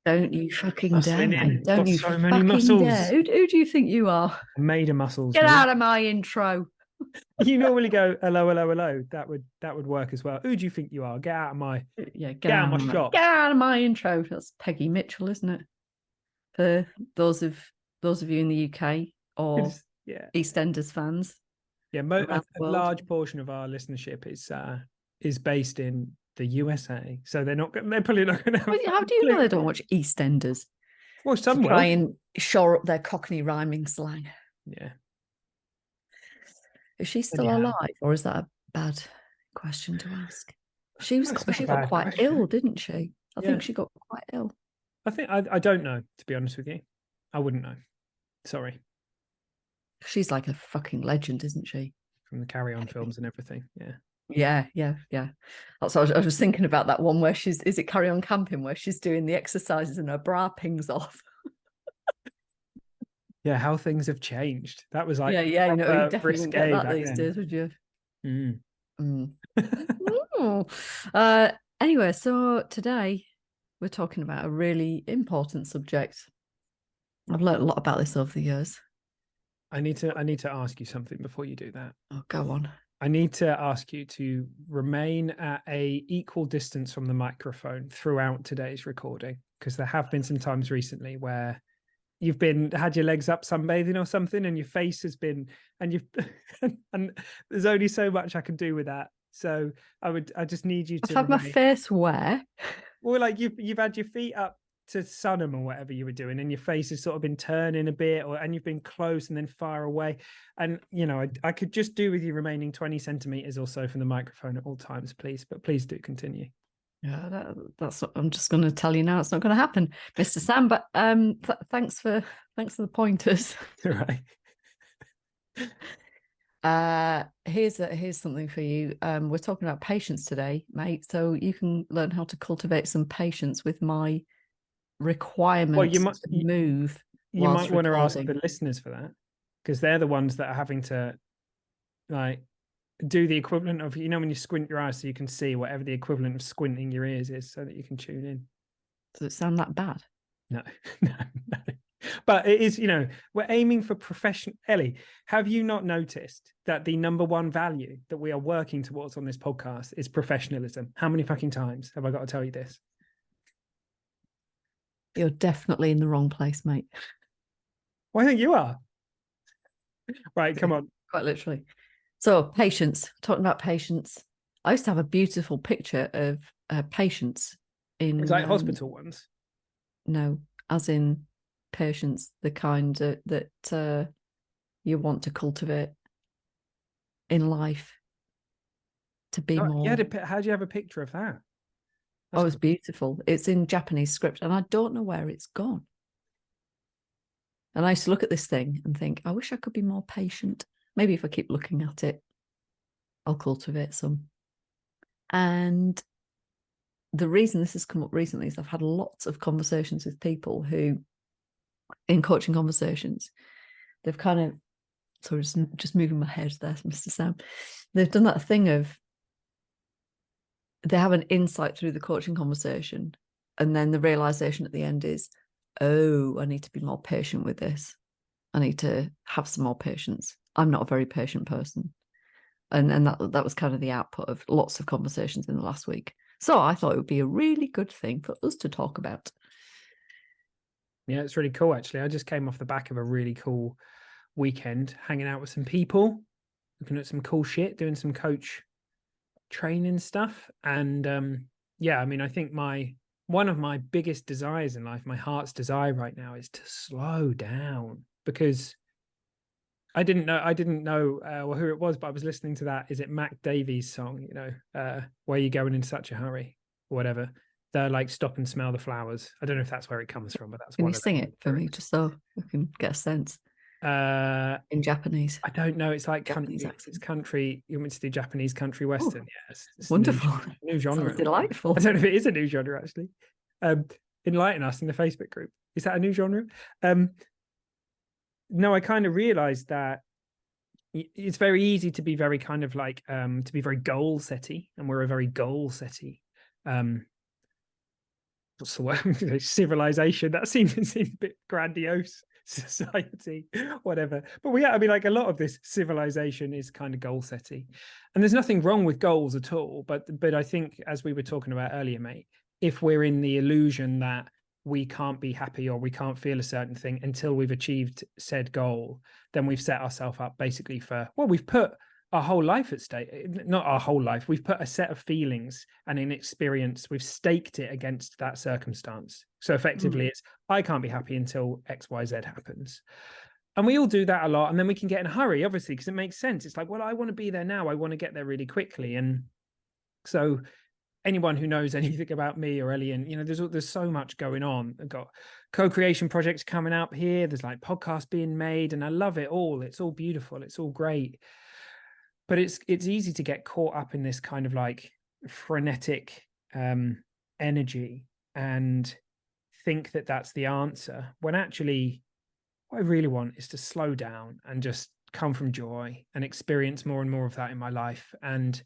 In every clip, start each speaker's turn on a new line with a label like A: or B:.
A: Don't you fucking dare,
B: Muscling in.
A: mate. Don't
B: Got
A: you
B: so many
A: fucking
B: muscles.
A: dare. Who do you think you are?
B: Made of muscles.
A: Get
B: Me.
A: out of my intro.
B: You normally go hello, hello, hello. That would work as well. Who do you think you are? Get out of my
A: Get out
B: of my shop.
A: Get out of my intro. That's Peggy Mitchell, isn't it? For those of you in the UK or EastEnders fans.
B: Yeah, a large portion of our listenership is based in the USA, so they're probably not going to.
A: How do you know they don't watch EastEnders?
B: Well, some
A: will. Try and shore up their Cockney rhyming slang.
B: Yeah.
A: Is she still alive, or is that a bad question to ask? She got quite ill, didn't she? I think she got quite ill.
B: I don't know, to be honest with you. I wouldn't know. Sorry.
A: She's like a fucking legend, isn't she?
B: From the Carry On films and everything.
A: Yeah. That's what I was thinking about, that one where is it Carry On Camping, where she's doing the exercises and her bra pings off.
B: Yeah, how things have changed. That was like
A: you definitely wouldn't get that these days, would you? Anyway, so today we're talking about a really important subject. I've learned a lot about this over the years.
B: I need to ask you something before you do that.
A: Oh, go on.
B: I need to ask you to remain at a equal distance from the microphone throughout today's recording, because there have been some times recently where you've had your legs up sunbathing or something, and your face has been, and there's only so much I can do with that. So I just need you to
A: have my face where?
B: Well, like you've had your feet up to Sunham or whatever you were doing, and your face has sort of been turning a bit, and you've been close and then far away. And I could just do with you remaining 20 centimeters or so from the microphone at all times, please. But please do continue.
A: Yeah, that's what I'm just going to tell you now. It's not going to happen, Mr. Sam. But thanks for the pointers.
B: Right.
A: Here's something for you. We're talking about patience today, mate. So you can learn how to cultivate some patience with my requirement to move.
B: You might want to ask the listeners for that, because they're the ones that are having to do the equivalent of, when you squint your eyes so you can see whatever the equivalent of squinting your ears is, so that you can tune in.
A: Does it sound that bad?
B: No. But it is, we're aiming for professional. Ellie, have you not noticed that the number one value that we are working towards on this podcast is professionalism? How many fucking times have I got to tell you this?
A: You're definitely in the wrong place, mate.
B: Well, I think you are. Right, come on.
A: Quite literally. So, patience. Talking about patience. I used to have a beautiful picture of patience in...
B: It's like hospital ones?
A: No, as in patience, the kind that you want to cultivate in life to be more...
B: How do you have a picture of that?
A: That's it's beautiful. It's in Japanese script, and I don't know where it's gone. And I used to look at this thing and think, I wish I could be more patient. Maybe if I keep looking at it, I'll cultivate some. And the reason this has come up recently is I've had lots of conversations with people who, in coaching conversations, they've kind of, sorry, just moving my head there, Mr. Sam. They've done that thing of, they have an insight through the coaching conversation, and then the realization at the end is, oh, I need to be more patient with this. I need to have some more patience. I'm not a very patient person. And that was kind of the output of lots of conversations in the last week. So I thought it would be a really good thing for us to talk about.
B: Yeah, it's really cool, actually. I just came off the back of a really cool weekend, hanging out with some people, looking at some cool shit, doing some coach training stuff. And I think one of my biggest desires in life, my heart's desire right now, is to slow down, because I didn't know who it was, but I was listening to that. Is it Mac Davies' song? Where you going in such a hurry, or whatever. They're like, stop and smell the flowers. I don't know if that's where it comes from, but that's
A: Can
B: one.
A: you sing it for me, just so we can get a sense? In Japanese.
B: I don't know. It's like Japanese country. Accent. It's country. You want me to do Japanese country western? Yes,
A: it's wonderful.
B: New genre.
A: Sounds delightful.
B: I don't know if it is a new genre, actually. Enlighten us in the Facebook group. Is that a new genre? No, I kind of realized that it's very easy to be very kind of like to be very goal setty, and we're a very goal setty what's the word? Civilization. That seems a bit grandiose. Society, whatever. But I mean, like, a lot of this civilization is kind of goal setting, and there's nothing wrong with goals at all. But I think, as we were talking about earlier, mate, if we're in the illusion that we can't be happy or we can't feel a certain thing until we've achieved said goal, then we've set ourselves up basically for, well, we've put our whole life at stake. Not our whole life, we've put a set of feelings and an experience, we've staked it against that circumstance. So effectively it's, I can't be happy until XYZ happens. And we all do that a lot, and then we can get in a hurry, obviously, because it makes sense. It's like, well, I want to be there now, I want to get there really quickly. And so anyone who knows anything about me or Ellie, and there's so much going on. I've got co-creation projects coming up here, there's like podcasts being made, and I love it all. It's all beautiful, it's all great. But it's easy to get caught up in this kind of like frenetic energy and think that that's the answer, when actually what I really want is to slow down and just come from joy and experience more and more of that in my life. And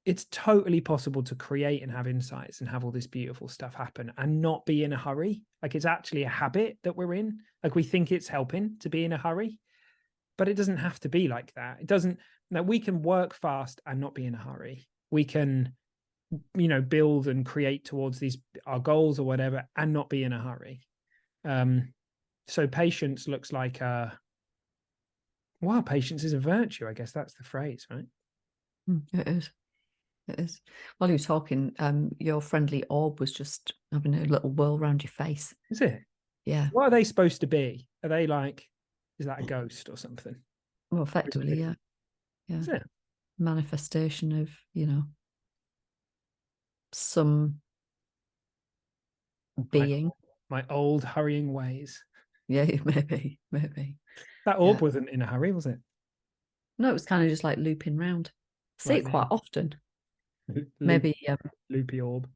B: it's totally possible to create and have insights and have all this beautiful stuff happen and not be in a hurry. Like, it's actually a habit that we're in. Like, we think it's helping to be in a hurry, but it doesn't have to be like that. It doesn't. Now, we can work fast and not be in a hurry. We can, build and create towards our goals or whatever, and not be in a hurry. So patience looks like patience is a virtue. I guess that's the phrase, right?
A: It is. It is. While you were talking, your friendly orb was just having a little whirl around your face.
B: Is it?
A: Yeah.
B: What are they supposed to be? Are they like, is that a ghost or something?
A: Well, effectively, yeah. Yeah.
B: Is it?
A: Manifestation of, some being.
B: My old hurrying ways.
A: Yeah, maybe.
B: That orb wasn't in a hurry, was it?
A: No, it was kind of just like looping round. See it quite often. Maybe
B: loopy orb.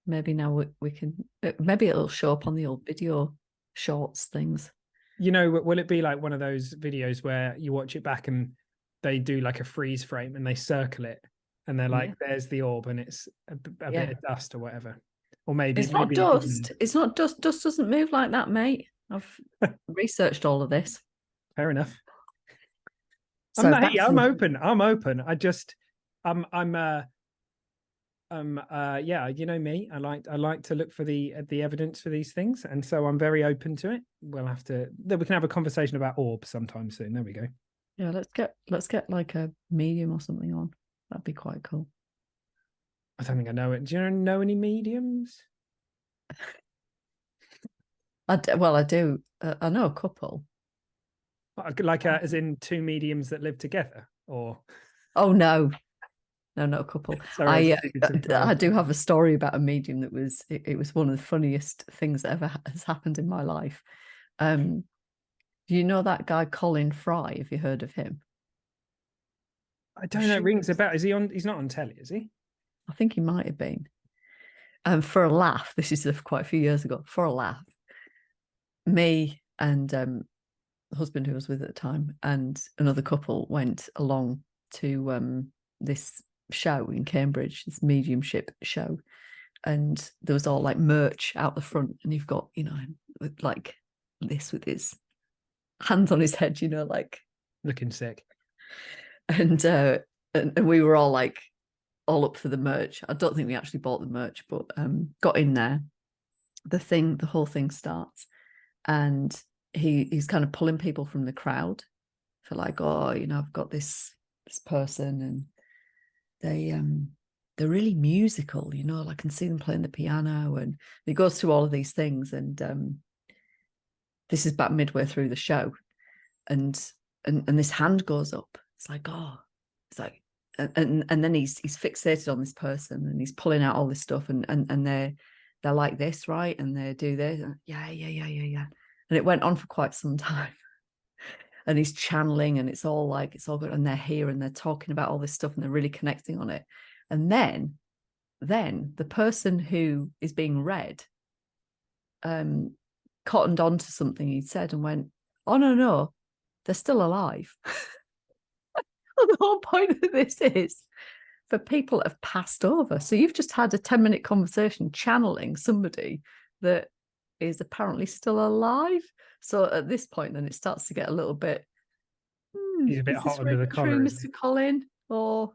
A: Maybe now we can. Maybe it'll show up on the old video shorts things.
B: Will it be like one of those videos where you watch it back and they do like a freeze frame and they circle it and they're like, there's the orb, and it's a bit of dust or whatever. Or maybe
A: it's not dust. It's not dust. Dust doesn't move like that, mate. I've researched all of this.
B: Fair enough.
A: So
B: I'm open. I just you know me. I like to look for the evidence for these things, and so I'm very open to it. We can have a conversation about orbs sometime soon. There we go.
A: Yeah, let's get like a medium or something on. That'd be quite cool.
B: I don't think I know it. Do you know any mediums?
A: I do. I know a couple.
B: Like as in two mediums that live together, or?
A: Oh no, not a couple.
B: Sorry,
A: I do have a story about a medium that was it was one of the funniest things that ever has happened in my life. You know that guy Colin Fry? Have you heard of him?
B: I don't know. It rings a bell. Is he on? He's not on telly, is he?
A: I think he might have been. For a laugh, this is quite a few years ago. For a laugh, me and the husband who I was with at the time and another couple went along to this show in Cambridge, this mediumship show, and there was all like merch out the front, and you've got like this with his hands on his head, like
B: looking sick,
A: and we were all like all up for the merch. I don't think we actually bought the merch, but got in there. The whole thing starts, and he's kind of pulling people from the crowd for like, I've got this person, and they're really musical, I can see them playing the piano, and he goes through all of these things, and this is about midway through the show, and this hand goes up. It's like, and then he's fixated on this person, and he's pulling out all this stuff, and they're like this, right? And they do this, yeah. And it went on for quite some time. And he's channeling, and it's all good. And they're here, and they're talking about all this stuff, and they're really connecting on it. And then the person who is being read cottoned on to something he'd said and went, oh, no, they're still alive. The whole point of this is for people that have passed over. So you've just had a 10-minute conversation channeling somebody that is apparently still alive. So at this point, then it starts to get a little bit.
B: He's a bit
A: is
B: hot
A: this
B: under the
A: really
B: collar,
A: true,
B: isn't he?
A: Mr. Colin? Or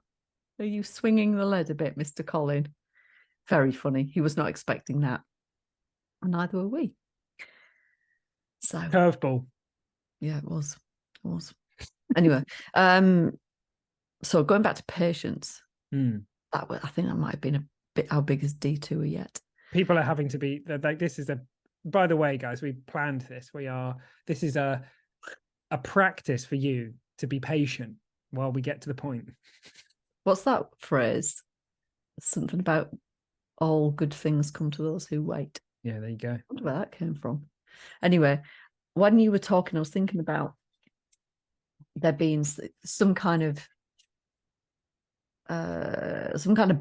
A: are you swinging the lead a bit, Mr. Colin? Very funny. He was not expecting that. And neither were we. So
B: Curveball.
A: yeah, it was. It was. Anyway, so going back to patience, I think that might have been a bit our biggest detour yet.
B: People are having to be like, this is by the way, guys, we planned this. This is a practice for you to be patient while we get to the point.
A: What's that phrase? Something about all good things come to those who wait.
B: Yeah, there you go.
A: I wonder where that came from. Anyway, when you were talking, I was thinking about there being some kind of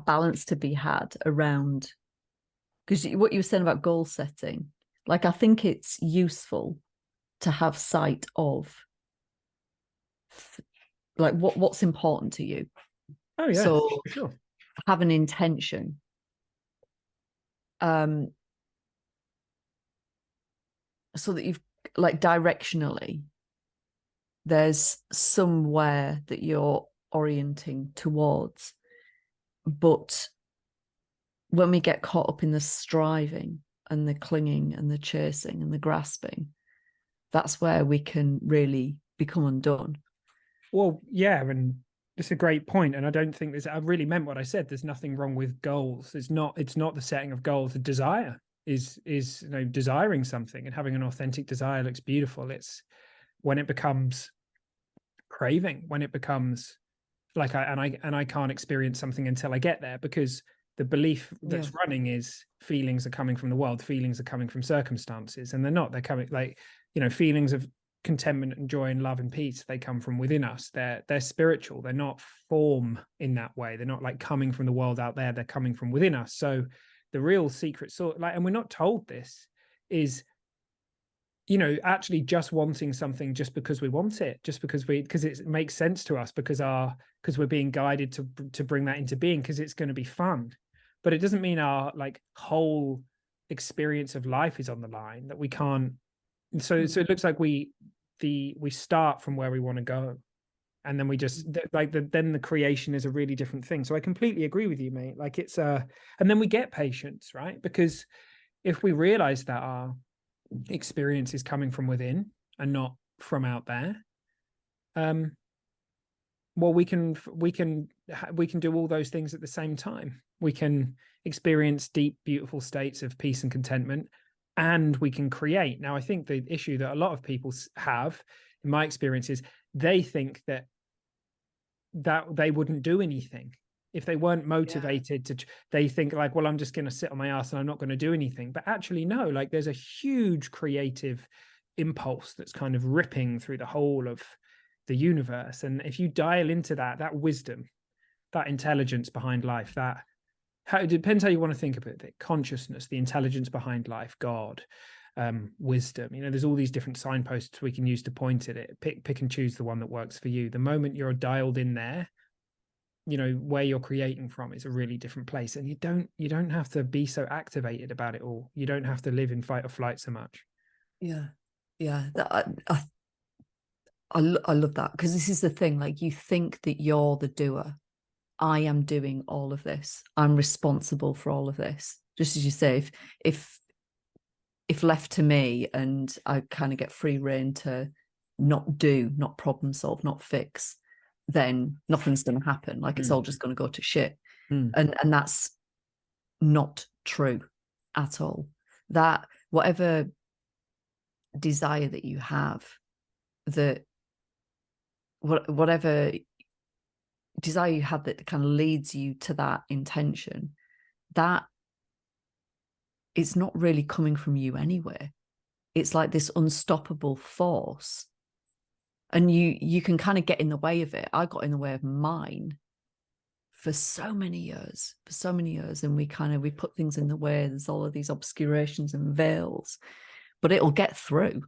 A: balance to be had around, because what you were saying about goal setting, like I think it's useful to have sight of like what's important to you.
B: Oh yeah,
A: so
B: for sure.
A: Have an intention. So that you've like directionally, there's somewhere that you're orienting towards. But when we get caught up in the striving and the clinging and the chasing and the grasping, that's where we can really become undone.
B: Well, yeah, and it's a great point. And I don't think I really meant what I said. There's nothing wrong with goals. It's not the setting of goals. The desire is desiring something, and having an authentic desire looks beautiful. It's when it becomes craving, when it becomes like I can't experience something until I get there, because the belief that's running is feelings are coming from the world, feelings are coming from circumstances, and they're not. They're coming, like, feelings of contentment and joy and love and peace, they come from within us. They're spiritual. They're not form in that way. They're not like coming from the world out there. They're coming from within us. So the real secret and we're not told this, is actually just wanting something just because we want it, just because it makes sense to us, because we're being guided to bring that into being, because it's going to be fun. But it doesn't mean our like whole experience of life is on the line, that we can't. So it looks like we start from where we want to go, and then we just then the creation is a really different thing. So I completely agree with you, mate. Like it's and then we get patience, right? Because if we realize that our experience is coming from within and not from out there, well, we can do all those things at the same time. We can experience deep, beautiful states of peace and contentment, and we can create. Now, I think the issue that a lot of people have, in my experience, is they think that they wouldn't do anything if they weren't motivated to. They think like, well, I'm just going to sit on my ass and I'm not going to do anything. But actually, no, like there's a huge creative impulse that's kind of ripping through the whole of the universe. And if you dial into that wisdom, that intelligence behind life, it depends how you want to think about it. Consciousness, the intelligence behind life, God, wisdom. There's all these different signposts we can use to point at it. Pick and choose the one that works for you. The moment you're dialed in there, where you're creating from is a really different place. And you don't have to be so activated about it all. You don't have to live in fight or flight so much.
A: Yeah. I love that, because this is the thing. Like, you think that you're the doer. I am doing all of this. I'm responsible for all of this. Just as you say, if left to me and I kind of get free rein to not do, not problem solve, not fix, then nothing's going to happen. Like it's all just going to go to shit. And that's not true at all. That whatever desire that you have, that whatever desire you have that kind of leads you to that intention, that it's not really coming from you anywhere. It's like this unstoppable force, and you can kind of get in the way of it. I got in the way of mine for so many years, and we put things in the way. There's all of these obscurations and veils, but it'll get through.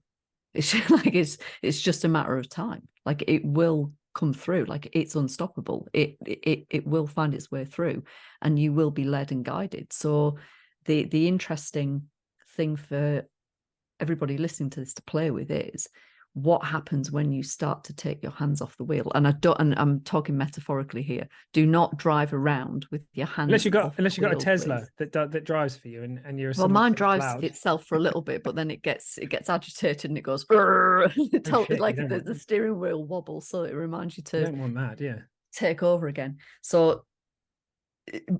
A: It's just like it's just a matter of time. Like it will come through. Like, it's unstoppable. It will find its way through, and you will be led and guided. So the interesting thing for everybody listening to this to play with is, what happens when you start to take your hands off the wheel? And I'm talking metaphorically here. Do not drive around with your hands
B: unless you got a
A: wheel,
B: Tesla
A: please.
B: that drives for you, and you're
A: Well, mine drives
B: loud.
A: itself for a little bit, but then it gets agitated and it goes it
B: Oh, shit,
A: like the steering wheel wobbles, so it reminds you to
B: you don't want that, yeah.
A: take over again. So,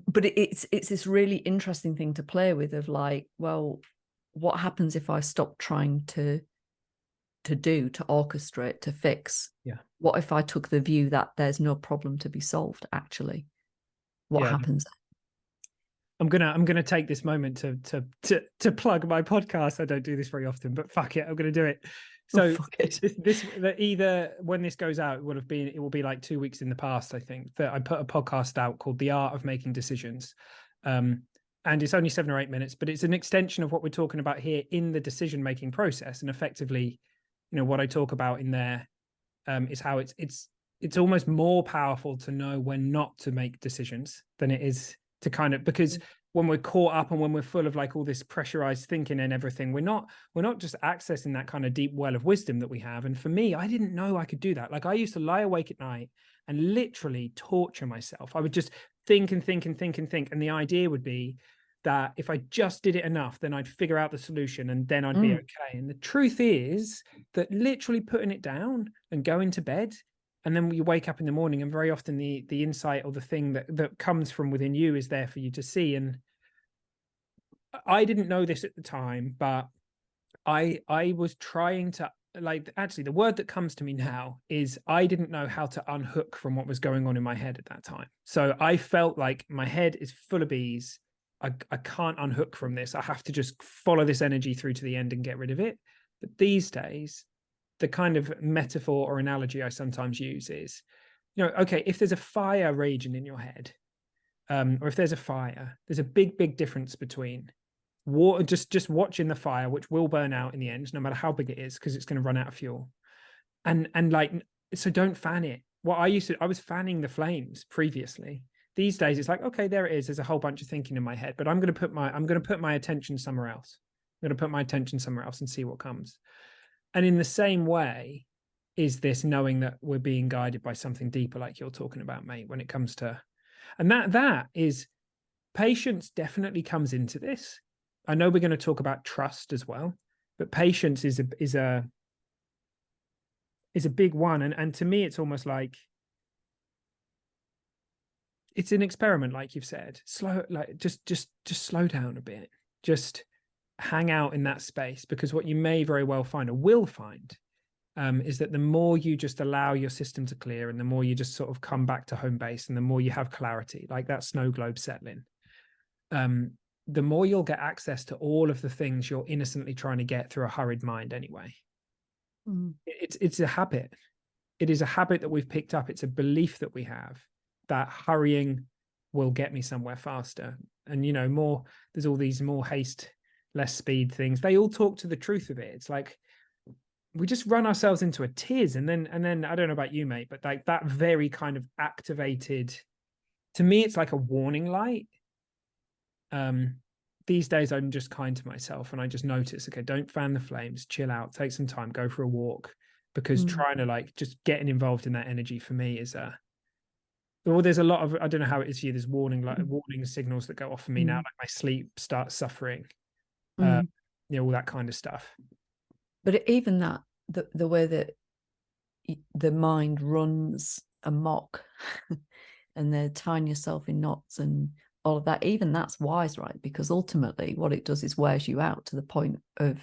A: but it's this really interesting thing to play with, of like, well, what happens if I stop trying to orchestrate, to fix?
B: Yeah.
A: What if I took the view that there's no problem to be solved, actually? What happens?
B: I'm gonna take this moment to plug my podcast. I don't do this very often, but fuck it, I'm gonna do it. So either when this goes out, it will be like 2 weeks in the past, I think, that I put a podcast out called The Art of Making Decisions. And it's only 7 or 8 minutes, but it's an extension of what we're talking about here in the decision-making process. And effectively, what I talk about in there is how it's almost more powerful to know when not to make decisions than it is to kind of, because when we're caught up and when we're full of like all this pressurized thinking and everything, we're not just accessing that kind of deep well of wisdom that we have. And for me, I didn't know I could do that. Like, I used to lie awake at night and literally torture myself. I would just think and think and think and think. And the idea would be that if I just did it enough, then I'd figure out the solution and then I'd be okay. And the truth is that literally putting it down and going to bed, and then you wake up in the morning, and very often the insight or the thing that comes from within you is there for you to see. And I didn't know this at the time, but I was trying to, like, actually the word that comes to me now is, I didn't know how to unhook from what was going on in my head at that time. So I felt like my head is full of bees. I can't unhook from this. I have to just follow this energy through to the end and get rid of it. But these days, the kind of metaphor or analogy I sometimes use is, okay, if there's a fire raging in your head, or if there's a fire, there's a big difference between water, just watching the fire, which will burn out in the end, no matter how big it is, because it's going to run out of fuel. And like, so don't fan it. I was fanning the flames previously. These days, it's like, okay, there it is. There's a whole bunch of thinking in my head, but I'm going to put my attention somewhere else. I'm going to put my attention somewhere else and see what comes. And in the same way is this knowing that we're being guided by something deeper, like you're talking about, mate, when it comes to, and that is, patience definitely comes into this. I know we're going to talk about trust as well, but patience is a big one. And to me, it's almost like, it's an experiment, like you've said. Just slow down a bit. Just hang out in that space, because what you may very well find, or will find, is that the more you just allow your system to clear, and the more you just sort of come back to home base, and the more you have clarity, like that snow globe settling, the more you'll get access to all of the things you're innocently trying to get through a hurried mind anyway. It's a habit. It is a habit that we've picked up. It's a belief that we have, that hurrying will get me somewhere faster. And there's all these more haste, less speed things. They all talk to the truth of it. It's like, we just run ourselves into a tiz, and then I don't know about you, mate, but like that very kind of activated, to me, it's like a warning light. These days I'm just kind to myself, and I just notice, okay, don't fan the flames, chill out, take some time, go for a walk, because trying to like just getting involved in that energy for me is well, there's a lot of, I don't know how it is for you, there's warning signals that go off for me now, like my sleep starts suffering, all that kind of stuff.
A: But even that, the way that the mind runs amok and they're tying yourself in knots and all of that, even that's wise, right? Because ultimately what it does is wears you out to the point of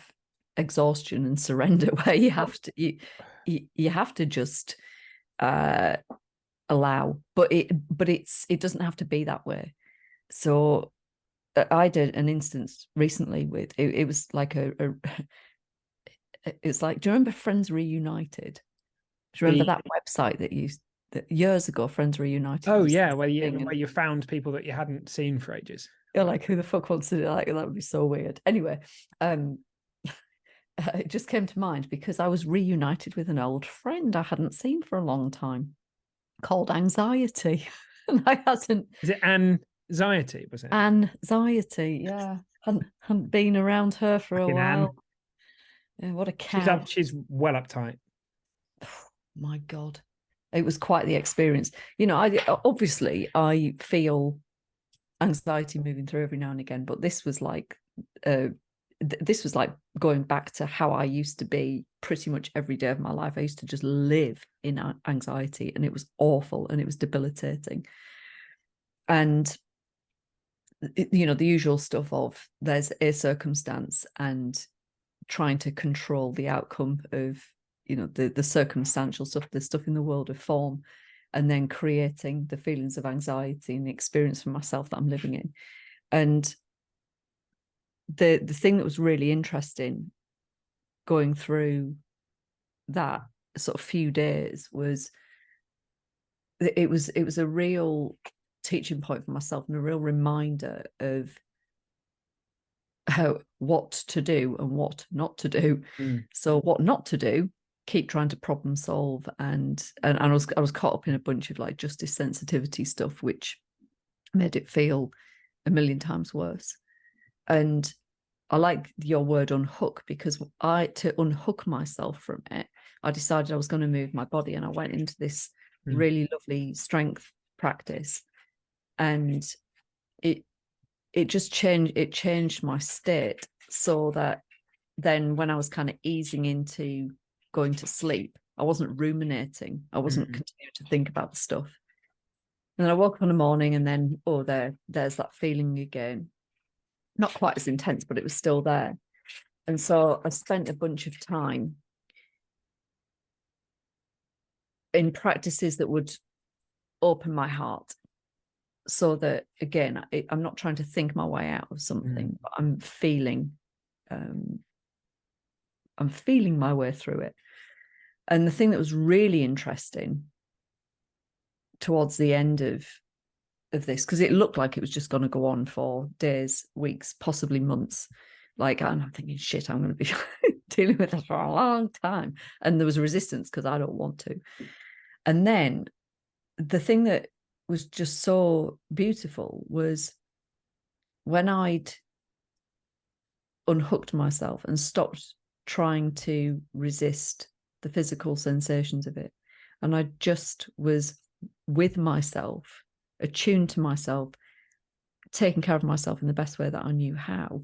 A: exhaustion and surrender, where you have to just allow, but it doesn't have to be that way. So I did an instance recently with it was like it's like, do you remember Friends Reunited? Do you remember that website that years ago, Friends Reunited?
B: Oh yeah, where you found people that you hadn't seen for ages.
A: You're like, who the fuck wants to do that? That would be so weird. Anyway, it just came to mind because I was reunited with an old friend I hadn't seen for a long time. called anxiety. And I hadn't.
B: Is it anxiety? Was it
A: Anxiety? Yeah, hadn't been around her for a
B: fucking Anne?
A: while. Yeah, what a
B: She's
A: cow!
B: She's well uptight.
A: My God, it was quite the experience. You know, I feel anxiety moving through every now and again, but this was like going back to how I used to be pretty much every day of my life. I used to just live in anxiety, and it was awful and it was debilitating. And you know, the usual stuff of there's a circumstance and trying to control the outcome of, you know, the circumstantial stuff, the stuff in the world of form, and then creating the feelings of anxiety and the experience for myself that I'm living in. And the thing that was really interesting going through that sort of few days was it was a real teaching point for myself and a real reminder of what to do and what not to do. So what not to do, keep trying to problem solve, and I was caught up in a bunch of like justice sensitivity stuff, which made it feel a million times worse. And I like your word unhook, because to unhook myself from it, I decided I was going to move my body, and I went into this really lovely strength practice, and it just changed my state, so that then when I was kind of easing into going to sleep, I wasn't ruminating. I wasn't continuing to think about the stuff. And then I woke up in the morning, and then, there's that feeling again. Not quite as intense, but it was still there. And so I spent a bunch of time in practices that would open my heart, so that, again, I'm not trying to think my way out of something, but I'm feeling my way through it. And the thing that was really interesting towards the end of this, because it looked like it was just going to go on for days, weeks, possibly months. Like, I'm thinking, shit, I'm going to be dealing with this for a long time. And there was resistance because I don't want to. And then the thing that was just so beautiful was when I'd unhooked myself and stopped trying to resist the physical sensations of it, and I just was with myself, attuned to myself, taking care of myself in the best way that I knew how,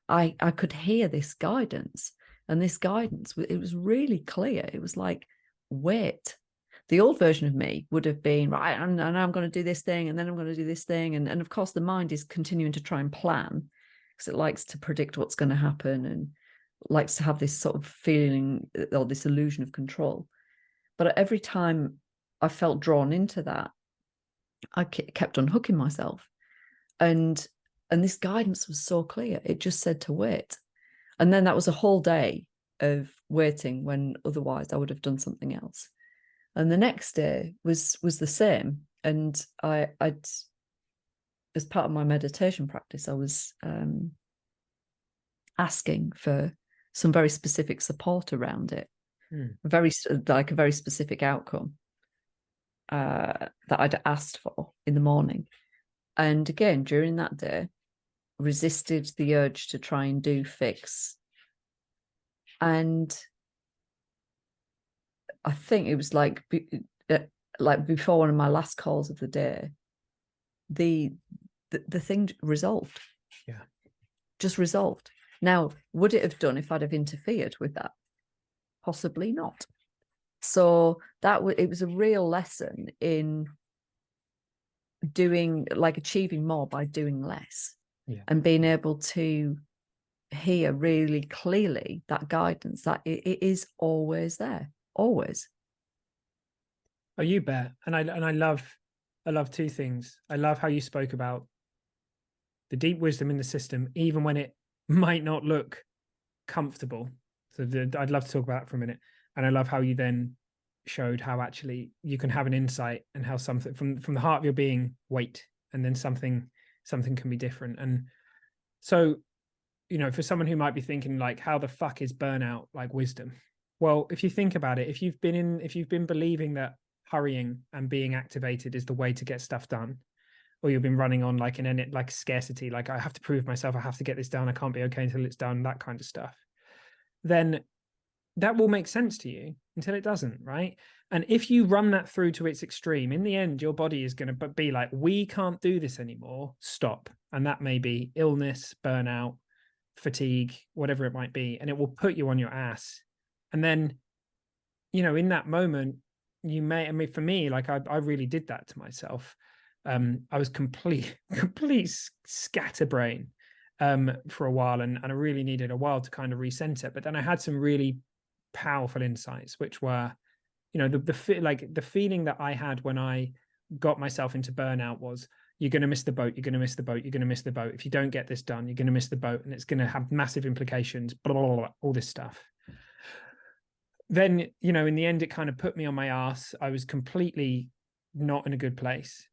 A: I could hear this guidance. And this guidance, it was really clear. It was like, wait. The old version of me would have been, right, and I'm going to do this thing, and then I'm going to do this thing. And of course, the mind is continuing to try and plan, because it likes to predict what's going to happen and likes to have this sort of feeling, or this illusion of control. But every time I felt drawn into that, I kept unhooking myself. And this guidance was so clear. It just said to wait. And then that was a whole day of waiting, when otherwise I would have done something else. And the next day was the same. And I'd, as part of my meditation practice, I was asking for some very specific support around it, a very specific outcome that I'd asked for in the morning. And again, during that day, resisted the urge to try and fix. And I think it was like before one of my last calls of the day, the thing resolved.
B: Yeah.
A: Just resolved. Now, would it have done if I'd have interfered with that? Possibly not. So it was a real lesson in achieving more by doing less.
B: Yeah.
A: And being able to hear really clearly that guidance, that it is always there, always.
B: Oh, you bet. And I love two things. I love how you spoke about the deep wisdom in the system, even when it might not look comfortable. So I'd love to talk about it for a minute. And I love how you then showed how actually you can have an insight, and how something from the heart of your being, wait, and then something can be different. And so, you know, for someone who might be thinking like, how the fuck is burnout like wisdom? Well, if you think about it, if you've been believing that hurrying and being activated is the way to get stuff done, or you've been running on like like scarcity, like I have to prove myself, I have to get this done, I can't be okay until it's done, that kind of stuff, then that will make sense to you until it doesn't, right? And if you run that through to its extreme, in the end, your body is going to be like, we can't do this anymore, stop. And that may be illness, burnout, fatigue, whatever it might be, and it will put you on your ass. And then, in that moment, you may, I mean, for me, like I really did that to myself. I was complete scatterbrain for a while, and I really needed a while to kind of recenter. But then I had some really powerful insights, which were, the feeling that I had when I got myself into burnout was, you're going to miss the boat, you're going to miss the boat, you're going to miss the boat. If you don't get this done, you're going to miss the boat, and it's going to have massive implications, blah, blah, blah, blah, all this stuff. Then, in the end, it kind of put me on my ass. I was completely not in a good place.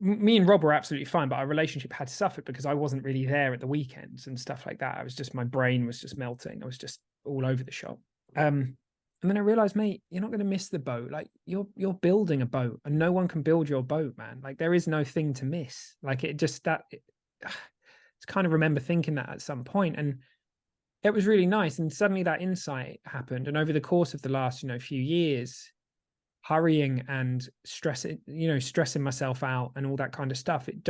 B: Me and Rob were absolutely fine, but our relationship had suffered because I wasn't really there at the weekends and stuff like that. My brain was just melting. I was just all over the shop. And then I realized, mate, you're not going to miss the boat. Like you're building a boat, and no one can build your boat, man. Like there is no thing to miss. Like it's kind of remember thinking that at some point, and it was really nice. And suddenly that insight happened. And over the course of the last, few years, hurrying and stressing myself out and all that kind of stuff, it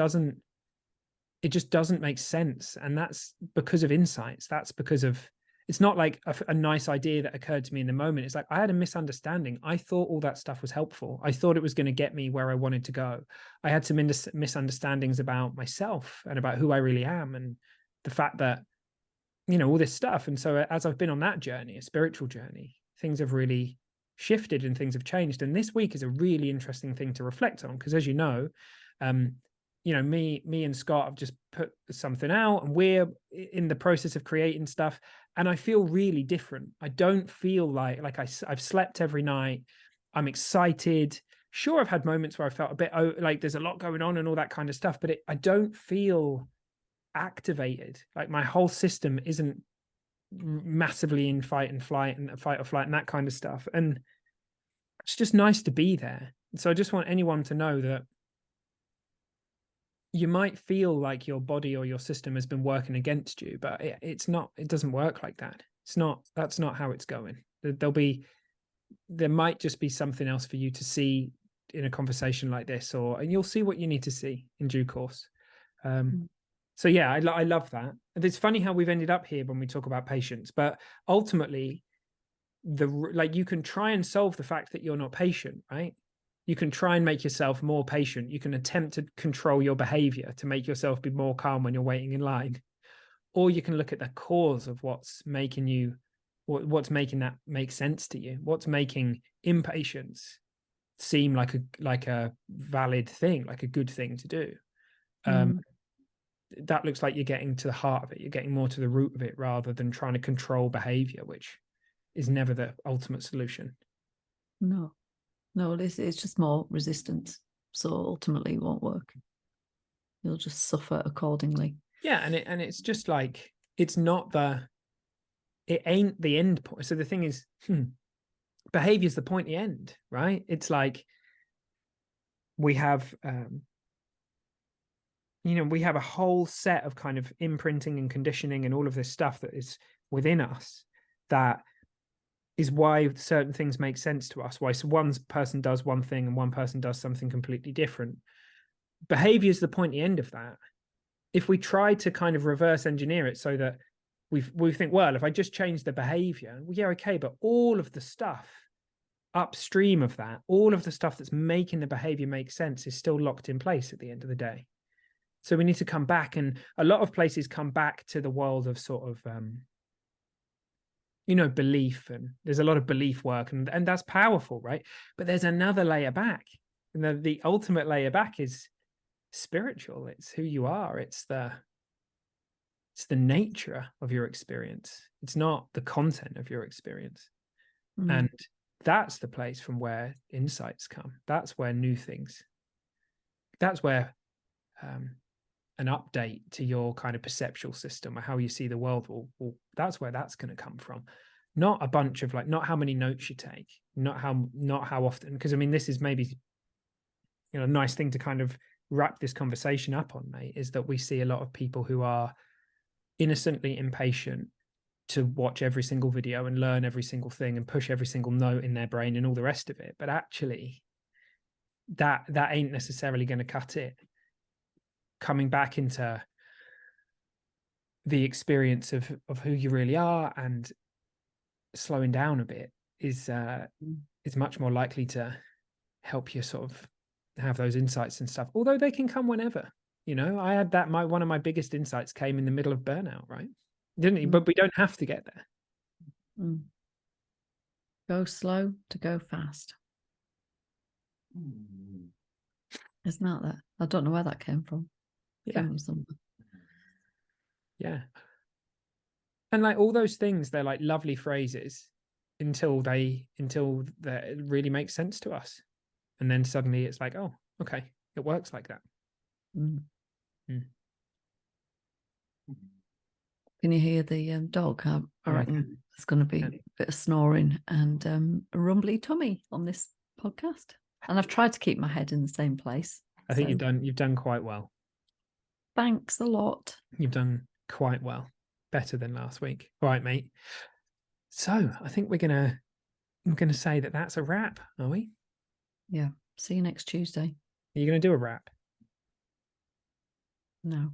B: just doesn't make sense. And that's because of insights. That's because of, it's not like a nice idea that occurred to me in the moment. It's like I had a misunderstanding. I thought all that stuff was helpful. I thought it was going to get me where I wanted to go. I had some misunderstandings about myself and about who I really am, and the fact that, all this stuff. And so as I've been on that journey, a spiritual journey, things have really shifted and things have changed. And this week is a really interesting thing to reflect on, because as me and Scott have just put something out, and we're in the process of creating stuff, and I feel really different. I don't feel like I've slept every night. I'm excited. Sure, I've had moments where I felt a bit like there's a lot going on and all that kind of stuff, but I don't feel activated. Like my whole system isn't massively in fight or flight and that kind of stuff. And it's just nice to be there. So I just want anyone to know that you might feel like your body or your system has been working against you, but it's not. It doesn't work like that. That's not how it's going. There might just be something else for you to see in a conversation like this, and you'll see what you need to see in due course. So yeah, I love that. And it's funny how we've ended up here when we talk about patience, but ultimately you can try and solve the fact that you're not patient, right? You can try and make yourself more patient. You can attempt to control your behavior to make yourself be more calm when you're waiting in line. Or you can look at the cause of what's making that make sense to you. What's making impatience seem like a valid thing, like a good thing to do. That looks like you're getting to the heart of it. You're getting more to the root of it rather than trying to control behavior, which is never the ultimate solution.
A: No, it's just more resistance. So ultimately it won't work. You'll just suffer accordingly.
B: Yeah, and it's just like, it ain't the end point. So the thing is, behavior is the point, the end, right? It's like we have we have a whole set of kind of imprinting and conditioning and all of this stuff that is within us, that is why certain things make sense to us, why one person does one thing and one person does something completely different. Behavior is the point, the end of that. If we try to kind of reverse engineer it so that we think, well, if I just change the behavior, well, yeah, okay, but all of the stuff upstream of that, all of the stuff that's making the behavior make sense is still locked in place at the end of the day. So we need to come back, and a lot of places come back to the world of sort of, belief, and there's a lot of belief work, and that's powerful, right? But there's another layer back, and the ultimate layer back is spiritual. It's who you are. It's the nature of your experience. It's not the content of your experience. And that's the place from where insights come. That's where that's where an update to your kind of perceptual system or how you see the world that's where that's going to come from. not a bunch of like, not how many notes you take, not how often, because I mean, this is maybe, you know, a nice thing to kind of wrap this conversation up on, mate, is that we see a lot of people who are innocently impatient to watch every single video and learn every single thing and push every single note in their brain and all the rest of it. But actually, that ain't necessarily going to cut it. Coming back into the experience of who you really are and slowing down a bit is much more likely to help you sort of have those insights and stuff. Although they can come whenever. You know, I had that. One of my biggest insights came in the middle of burnout, right? Didn't he? But we don't have to get there.
A: Go slow to go fast. Isn't that? I don't know where that came from.
B: Yeah.
A: Came from somewhere.
B: Yeah. And like all those things, they're like lovely phrases until they really make sense to us. And then suddenly it's like, oh, okay, it works like that.
A: Can you hear the dog? I reckon there's going to be a bit of snoring and a rumbly tummy on this podcast. And I've tried to keep my head in the same place.
B: I think you've done quite well.
A: Thanks a lot.
B: You've done quite well. Better than last week. All right, mate. So I think we're gonna say that that's a wrap, are we?
A: Yeah. See you next Tuesday.
B: Are you gonna do a wrap?
A: No.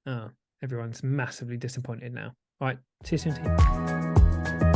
B: Oh, everyone's massively disappointed now. All right, see you soon, team.